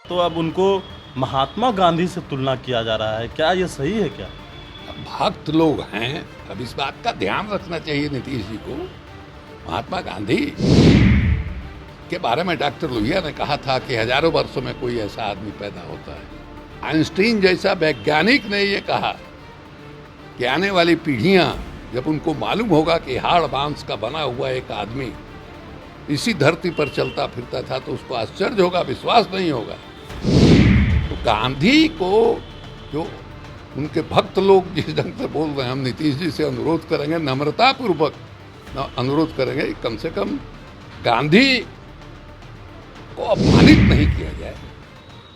तो अब उनको महात्मा गांधी से तुलना किया जा रहा है, क्या ये सही है क्या? भक्त लोग हैं, अब इस बात का ध्यान रखना चाहिए नीतीश जी को। महात्मा गांधी के बारे में डॉक्टर लोहिया ने कहा था कि हजारों वर्षों में कोई ऐसा आदमी पैदा होता है। आइंस्टीन जैसा वैज्ञानिक ने ये कहा कि आने वाली पीढ़ियां जब उनको मालूम होगा कि हाड़ बांस का बना हुआ एक आदमी इसी धरती पर चलता फिरता था तो उसको आश्चर्य होगा, विश्वास नहीं होगा। तो गांधी को जो उनके भक्त लोग जिस ढंग से बोल रहे हैं, हम नीतीश जी से अनुरोध करेंगे, नम्रतापूर्वक अनुरोध करेंगे, कम से कम गांधी को अपमानित नहीं किया जाए।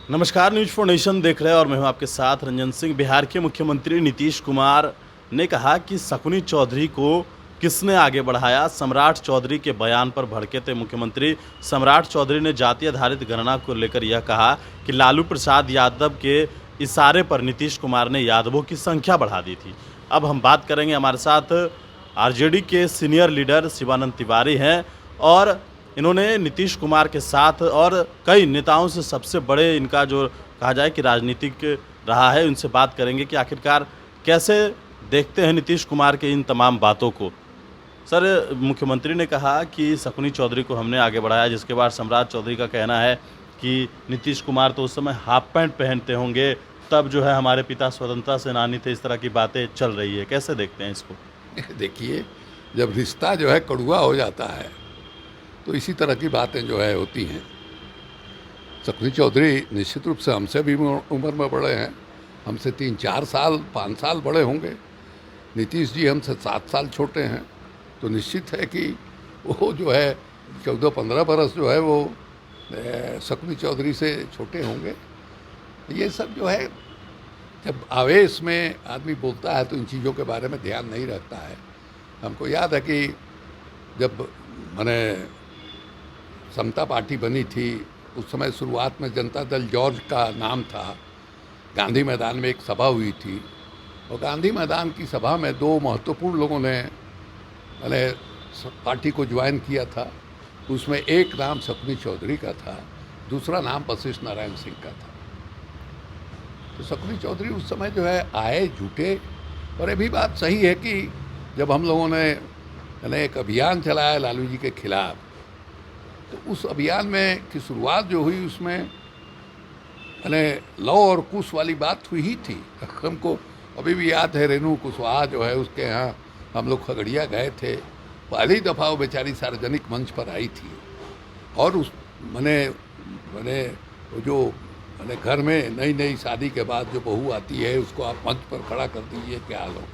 नमस्कार, न्यूज फॉर नेशन देख रहे हैं और मैं हूं आपके साथ रंजन सिंह। बिहार के मुख्यमंत्री नीतीश कुमार ने कहा कि शकुनी चौधरी को किसने आगे बढ़ाया। सम्राट चौधरी के बयान पर भड़के थे मुख्यमंत्री। सम्राट चौधरी ने जाति आधारित गणना को लेकर यह कहा कि लालू प्रसाद यादव के इशारे पर नीतीश कुमार ने यादवों की संख्या बढ़ा दी थी। अब हम बात करेंगे, हमारे साथ आरजेडी के सीनियर लीडर शिवानंद तिवारी हैं और इन्होंने नीतीश कुमार के साथ और कई नेताओं से, सबसे बड़े इनका जो कहा जाए कि राजनीतिक रहा है, उनसे बात करेंगे कि आखिरकार कैसे देखते हैं नीतीश कुमार के इन तमाम बातों को। सर, मुख्यमंत्री ने कहा कि शकुनी चौधरी को हमने आगे बढ़ाया, जिसके बाद सम्राट चौधरी का कहना है कि नीतीश कुमार तो उस समय हाफ पैंट पहनते होंगे, तब जो है हमारे पिता स्वतंत्रता सेनानी थे, इस तरह की बातें चल रही है। कैसे देखते हैं इसको? देखिए, जब रिश्ता जो है कड़वा हो जाता है तो इसी तरह की बातें जो है होती हैं। शकुनी चौधरी निश्चित रूप से हमसे भी उम्र में बड़े हैं, हमसे 3-4 साल 5 साल बड़े होंगे। नीतीश जी हमसे 7 साल छोटे हैं, तो निश्चित है कि वो जो है 14-15 बरस जो है वो शकुनी चौधरी से छोटे होंगे। ये सब जो है, जब आवेश में आदमी बोलता है तो इन चीज़ों के बारे में ध्यान नहीं रखता है। हमको याद है कि जब मैंने समता पार्टी बनी थी, उस समय शुरुआत में जनता दल जॉर्ज का नाम था। गांधी मैदान में एक सभा हुई थी और गांधी मैदान की सभा में 2 महत्वपूर्ण लोगों ने मैंने पार्टी को ज्वाइन किया था। उसमें एक नाम शकुनी चौधरी का था, दूसरा नाम वशिष्ठ नारायण सिंह का था। तो शकुनी चौधरी उस समय जो है आए, जुटे। और ये भी बात सही है कि जब हम लोगों ने एक अभियान चलाया लालू जी के खिलाफ, तो उस अभियान में की शुरुआत जो हुई उसमें लौ और कुश वाली बात हुई ही थी। हमको अभी भी याद है, रेणु कुशवाहा जो है उसके यहाँ हम लोग खगड़िया गए थे। पहली दफ़ा वो बेचारी सार्वजनिक मंच पर आई थी और उस वो जो घर में नई शादी के बाद जो बहू आती है उसको आप मंच पर खड़ा कर दीजिए, क्या हाल होगा।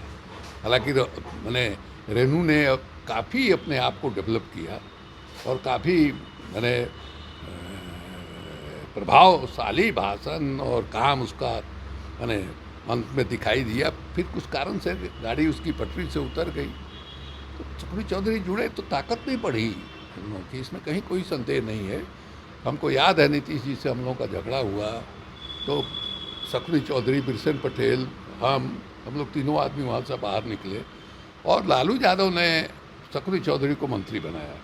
हालांकि रेणु ने काफ़ी अपने आप को डेवलप किया और काफ़ी प्रभावशाली भाषण और काम उसका अंत में दिखाई दिया। फिर कुछ कारण से गाड़ी उसकी पटरी से उतर गई, तो शकुनी चौधरी जुड़े तो ताकत नहीं बढ़ी हम लोगों की, इसमें कहीं कोई संदेह नहीं है। हमको याद है नीतीश जी से हम लोगों का झगड़ा हुआ तो शकुनी चौधरी, बिरसन पटेल, हम लोग तीनों आदमी वहाँ से बाहर निकले और लालू यादव ने शकुनी चौधरी को मंत्री बनाया।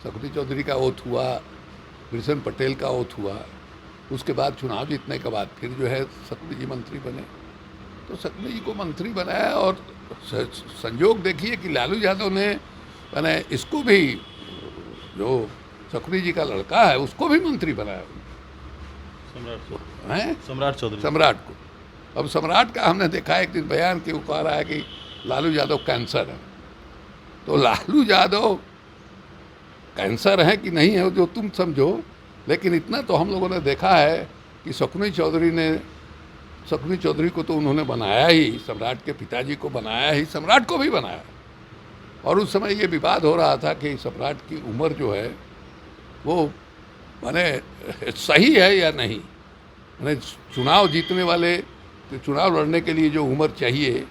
शकुनी चौधरी का ओथ हुआ, बिरसन पटेल का ओथ हुआ। उसके बाद चुनाव जीतने के बाद फिर जो है शकुनी जी मंत्री बने। तो शकुनी जी को मंत्री बनाया और संयोग देखिए कि लालू यादव ने इसको भी, जो शकुनी जी का लड़का है, उसको भी मंत्री बनाया। सम्राट को। अब सम्राट का हमने देखा एक दिन बयान कि वो कह रहा है कि लालू यादव कैंसर है। तो लालू यादव कैंसर है कि नहीं है जो तुम समझो, लेकिन इतना तो हम लोगों ने देखा है कि शकुनी चौधरी को तो उन्होंने बनाया ही, सम्राट के पिताजी को बनाया ही, सम्राट को भी बनाया। और उस समय ये विवाद हो रहा था कि सम्राट की उम्र जो है वो सही है या नहीं। चुनाव जीतने वाले, तो चुनाव लड़ने के लिए जो उम्र चाहिए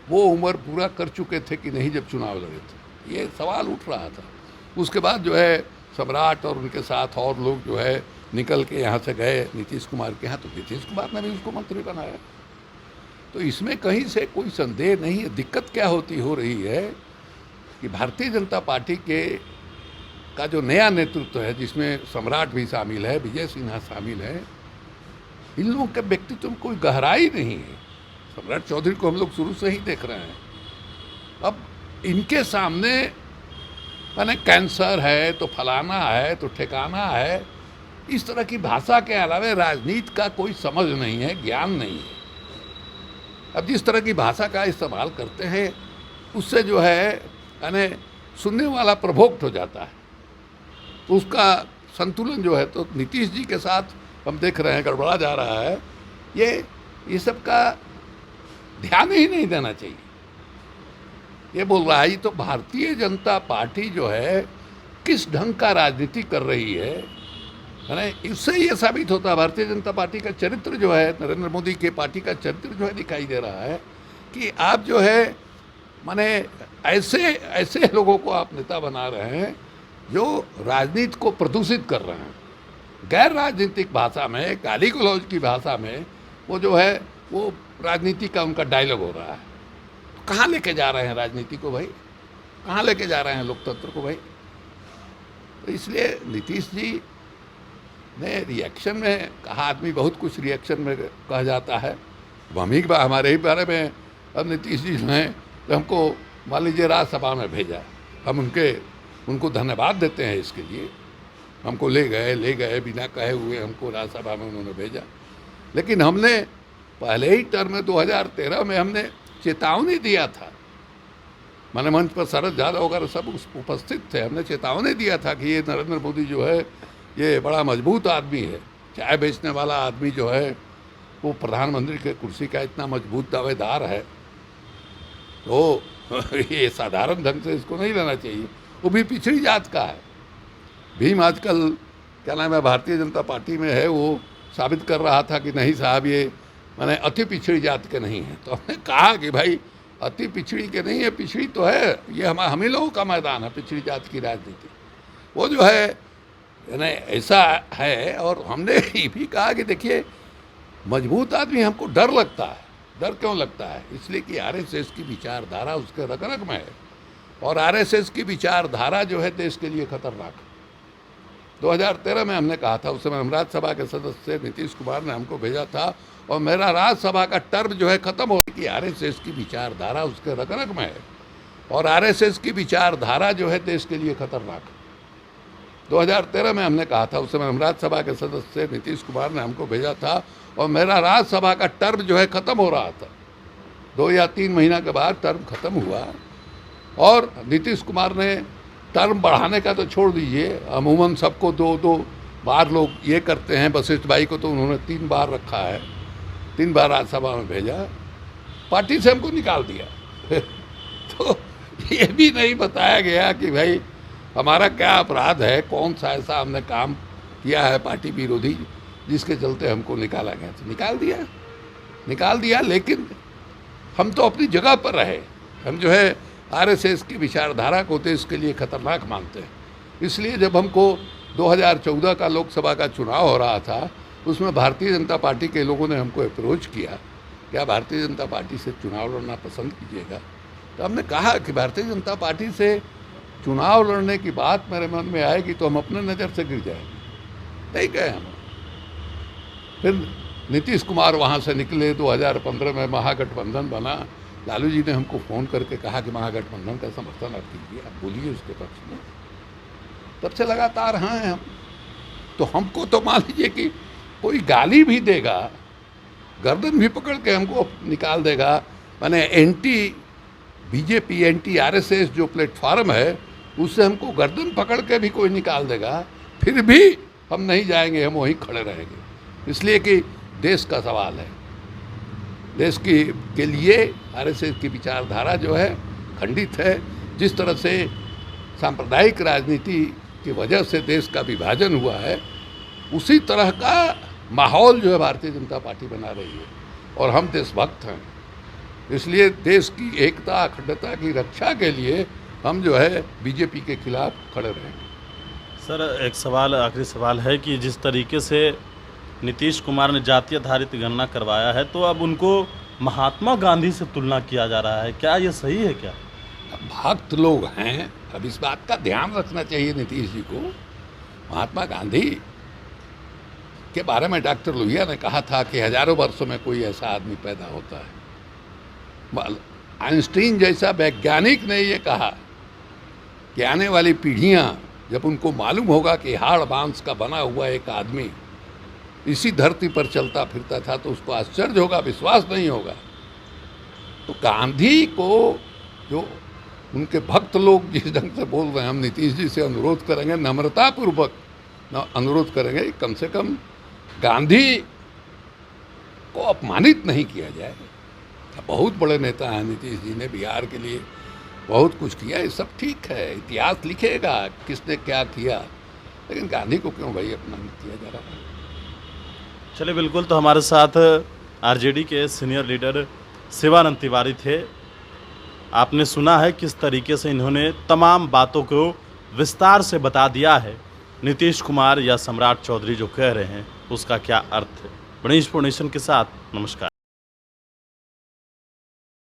वो उम्र पूरा कर चुके थे कि नहीं जब चुनाव लड़े थे, ये सवाल उठ रहा था। उसके बाद जो है सम्राट और उनके साथ और लोग जो है निकल के यहाँ से गए नीतीश कुमार के यहाँ, तो नीतीश कुमार ने भी उसको मंत्री बनाया। तो इसमें कहीं से कोई संदेह नहीं है। दिक्कत क्या हो रही है कि भारतीय जनता पार्टी के का जो नया नेतृत्व है, जिसमें सम्राट भी शामिल है, विजय सिन्हा शामिल है, इन लोगों के व्यक्तित्व में कोई गहराई नहीं है। सम्राट चौधरी को हम लोग शुरू से ही देख रहे हैं। अब इनके सामने माने कैंसर है तो फलाना है तो ठिकाना है, इस तरह की भाषा के अलावा राजनीति का कोई समझ नहीं है, ज्ञान नहीं है। अब जिस तरह की भाषा का इस्तेमाल करते हैं उससे जो है यानी सुनने वाला प्रभोक्ट हो जाता है, तो उसका संतुलन जो है तो नीतीश जी के साथ हम देख रहे हैं गड़बड़ा जा रहा है। ये सब का ध्यान ही नहीं देना चाहिए। ये बोल रहा है, ये तो भारतीय जनता पार्टी जो है किस ढंग का राजनीति कर रही है ना, इससे ये साबित होता है भारतीय जनता पार्टी का चरित्र जो है, नरेंद्र मोदी के पार्टी का चरित्र जो है दिखाई दे रहा है कि आप जो है माने ऐसे लोगों को आप नेता बना रहे हैं जो राजनीति को प्रदूषित कर रहे हैं। गैर राजनीतिक भाषा में, गाली गलौज की भाषा में वो जो है वो राजनीति का उनका डायलॉग हो रहा है। तो कहाँ लेके जा रहे हैं राजनीति को भाई, कहाँ लेके जा रहे हैं लोकतंत्र को भाई। तो इसलिए नीतीश जी ने रिएक्शन में कहा, आदमी बहुत कुछ रिएक्शन में कह जाता है। हम ही हमारे ही बारे में अब नीतीश जी ने हमको मान लीजिए राज्यसभा में भेजा, हम उनको धन्यवाद देते हैं इसके लिए। हमको ले गए बिना कहे हुए हमको राज्यसभा में उन्होंने भेजा। लेकिन हमने पहले ही टर्म में 2013 में हमने चेतावनी दिया था, माने मंच पर शरद यादव वगैरह सब उपस्थित थे। हमने चेतावनी दिया था कि ये नरेंद्र मोदी जो है ये बड़ा मजबूत आदमी है, चाय बेचने वाला आदमी जो है वो प्रधानमंत्री के कुर्सी का इतना मजबूत दावेदार है, तो ये साधारण ढंग से इसको नहीं लेना चाहिए। वो भी पिछड़ी जात का है। भीम आजकल क्या नाम है भारतीय जनता पार्टी में है, वो साबित कर रहा था कि नहीं साहब ये माने अति पिछड़ी जात के नहीं है। तो हमने कहा कि भाई अति पिछड़ी के नहीं है, पिछड़ी तो है, ये हम ही लोगों का मैदान है पिछड़ी जात की राजनीति। वो जो है यानी ऐसा है। और हमने ये भी कहा कि देखिए मजबूत आदमी हमको डर लगता है। डर क्यों लगता है? इसलिए कि आरएसएस की विचारधारा उसके रग रग में है, और आरएसएस की विचारधारा जो है देश के लिए खतरनाक है। 2013 में हमने कहा था, उस समय हम राज्यसभा के सदस्य नीतीश कुमार ने हमको भेजा था, और मेरा राज्यसभा का टर्म जो है खत्म हो कि आरएसएस की विचारधारा उसके रग रग में है, और आरएसएस की विचारधारा जो है देश के लिए खतरनाक है। 2013 में हमने कहा था, उस समय हम राज्यसभा के सदस्य नीतीश कुमार ने हमको भेजा था, और मेरा राज्यसभा का टर्म जो है ख़त्म हो रहा था। 2 या 3 महीना के बाद टर्म ख़त्म हुआ, और नीतीश कुमार ने टर्म बढ़ाने का तो छोड़ दीजिए, अमूमन सबको 2-2 बार लोग ये करते हैं। वशिष्ठ भाई को तो उन्होंने 3 बार रखा है, 3 बार राज्यसभा में भेजा, पार्टी से हमको निकाल दिया। तो ये भी नहीं बताया गया कि भाई हमारा क्या अपराध है, कौन सा ऐसा हमने काम किया है पार्टी विरोधी जिसके चलते हमको निकाला गया। तो निकाल दिया, लेकिन हम तो अपनी जगह पर रहे। हम जो है आरएसएस की विचारधारा को देश के लिए खतरनाक मानते हैं। इसलिए जब हमको 2014 का लोकसभा का चुनाव हो रहा था, उसमें भारतीय जनता पार्टी के लोगों ने हमको अप्रोच किया, क्या भारतीय जनता पार्टी से चुनाव लड़ना पसंद कीजिएगा? तो हमने कहा कि भारतीय जनता पार्टी से चुनाव लड़ने की बात मेरे मन में आएगी तो हम अपने नज़र से गिर जाएंगे। नहीं गए हम। फिर नीतीश कुमार वहाँ से निकले, 2015 में महागठबंधन बना। लालू जी ने हमको फ़ोन करके कहा कि महागठबंधन का समर्थन आप कीजिए, आप बोलिए उसके पक्ष में। तब से लगातार हैं हम। तो हमको तो मान लीजिए कि कोई गाली भी देगा, गर्दन भी पकड़ के हमको निकाल देगा, माने एंटी बीजेपी एंटी आरएसएस जो प्लेटफॉर्म है उससे हमको गर्दन पकड़ के भी कोई निकाल देगा, फिर भी हम नहीं जाएंगे, हम वहीं खड़े रहेंगे। इसलिए कि देश का सवाल है। देश के लिए आरएसएस की विचारधारा जो है खंडित है। जिस तरह से सांप्रदायिक राजनीति की वजह से देश का विभाजन हुआ है, उसी तरह का माहौल जो है भारतीय जनता पार्टी बना रही है। और हम देशभक्त हैं, इसलिए देश की एकता अखंडता की रक्षा के लिए हम जो है बीजेपी के खिलाफ खड़े रहेंगे। सर एक सवाल, आखिरी सवाल है कि जिस तरीके से नीतीश कुमार ने जाति आधारित गणना करवाया है, तो अब उनको महात्मा गांधी से तुलना किया जा रहा है, क्या ये सही है क्या? भक्त लोग हैं, अब इस बात का ध्यान रखना चाहिए नीतीश जी को। महात्मा गांधी के बारे में डॉक्टर लोहिया ने कहा था कि हजारों वर्षों में कोई ऐसा आदमी पैदा होता है। आइंस्टीन जैसा वैज्ञानिक ने ये कहा कि आने वाली पीढ़ियां जब उनको मालूम होगा कि हाड़ मांस का बना हुआ एक आदमी इसी धरती पर चलता फिरता था तो उसको आश्चर्य होगा, विश्वास नहीं होगा। तो गांधी को जो उनके भक्त लोग जिस ढंग से बोल रहे हैं, हम नीतीश जी से अनुरोध करेंगे, नम्रतापूर्वक अनुरोध करेंगे, कम से कम गांधी को अपमानित नहीं किया जाए। बहुत बड़े नेता हैं नीतीश जी ने, बिहार के लिए बहुत कुछ किया, ये सब ठीक है, इतिहास लिखेगा किसने क्या किया, लेकिन गांधी को क्यों भाई अपमानित किया जा रहा है। चलिए, बिल्कुल। तो हमारे साथ आरजेडी के सीनियर लीडर शिवानंद तिवारी थे। आपने सुना है किस तरीके से इन्होंने तमाम बातों को विस्तार से बता दिया है। नीतीश कुमार या सम्राट चौधरी जो कह रहे हैं उसका क्या अर्थ है। गणेश फोर्नेशन के साथ नमस्कार।